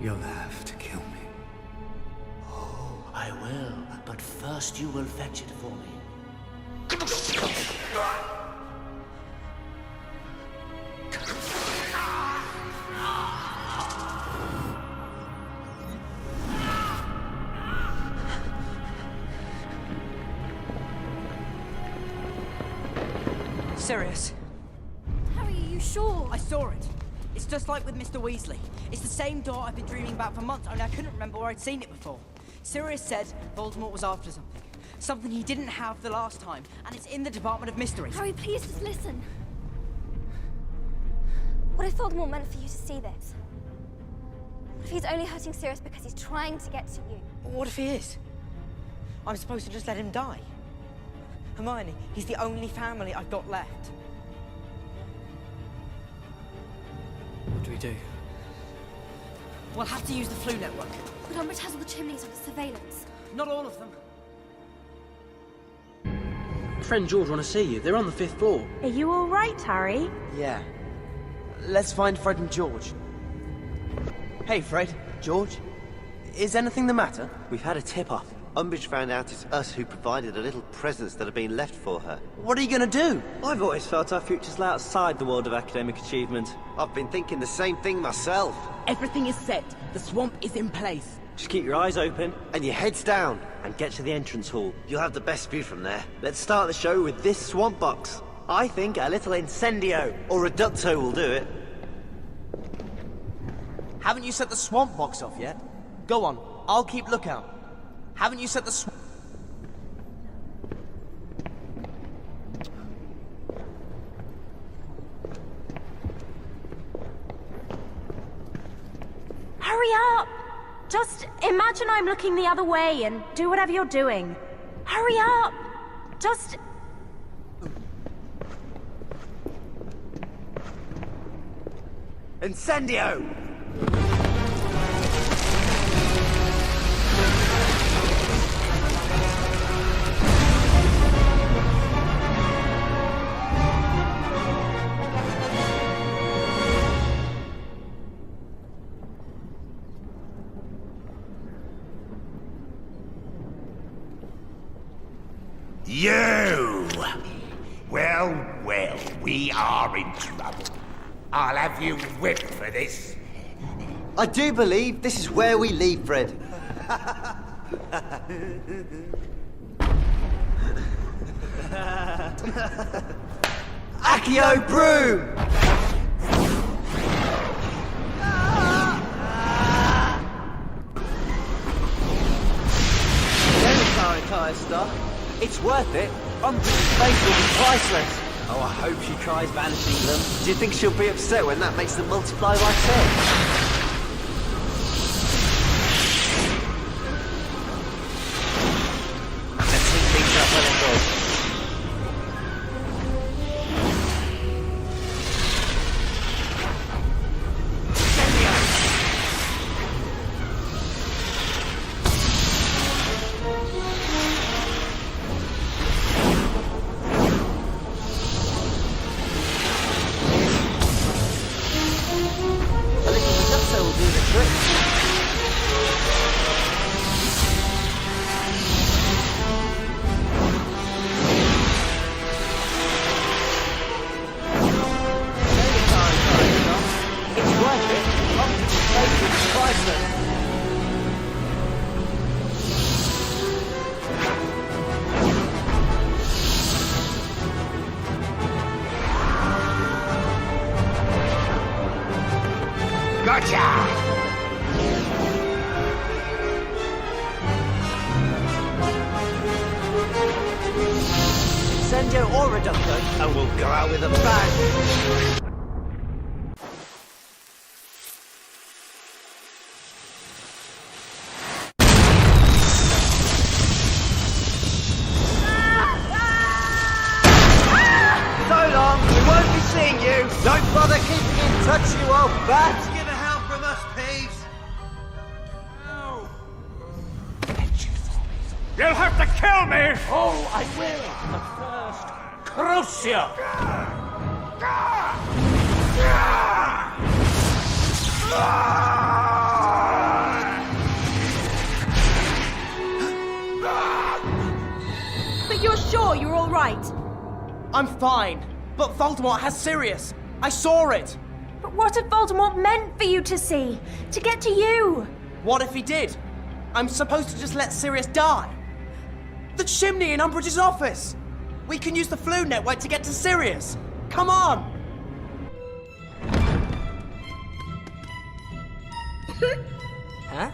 You'll have to kill me. Oh, I will. But first you will fetch it for me. Sirius, Harry, are you sure? I saw it. It's just like with Mr. Weasley. It's the same door I've been dreaming about for months, only I couldn't remember where I'd seen it before. Sirius said Voldemort was after something. Something he didn't have the last time, and it's in the Department of Mysteries. Harry, please just listen. What if Voldemort meant for you to see this? What if he's only hurting Sirius because he's trying to get to you? What if he is? I'm supposed to just let him die. Hermione, he's the only family I've got left. What do we do? We'll have to use the flu network. But Umbridge has all the chimneys under surveillance. Not all of them. Fred and George want to see you. They're on the 5th floor. Are you all right, Harry? Yeah. Let's find Fred and George. Hey, Fred. George. Is anything the matter? We've had a tip-off. Umbridge found out it's us who provided the little presents that have been left for her. What are you going to do? I've always felt our futures lay outside the world of academic achievement. I've been thinking the same thing myself. Everything is set. The swamp is in place. Just keep your eyes open and your heads down and get to the entrance hall. You'll have the best view from there. Let's start the show with this swamp box. I think a little incendio or reducto will do it. Haven't you set the swamp box off yet? Go on. I'll keep lookout. Haven't you set the swamp... Hurry up! Just imagine I'm looking the other way and do whatever you're doing. Hurry up! Just... Incendio! You! Well, well, we are in trouble. I'll have you whipped for this. I do believe this is where we leave Fred. Accio Broom! There's our entire stuff. It's worth it. Umbridge's face will be priceless. Oh, I hope she tries banishing them. Do you think she'll be upset when that makes them multiply by 10? Let's heat things up a little. Incendio or reducto, and we'll go out with a bang. So long, we won't be seeing you. Don't bother keeping in touch, you old bat. Get a help from us, Peeves. You'll have to kill me! Oh, I will. But first, Crucio! sure you're all right? I'm fine, but Voldemort has Sirius. I saw it. But what if Voldemort meant for you to see? To get to you? What if he did? I'm supposed to just let Sirius die. The chimney in Umbridge's office. We can use the Flu network to get to Sirius. Come on. Huh?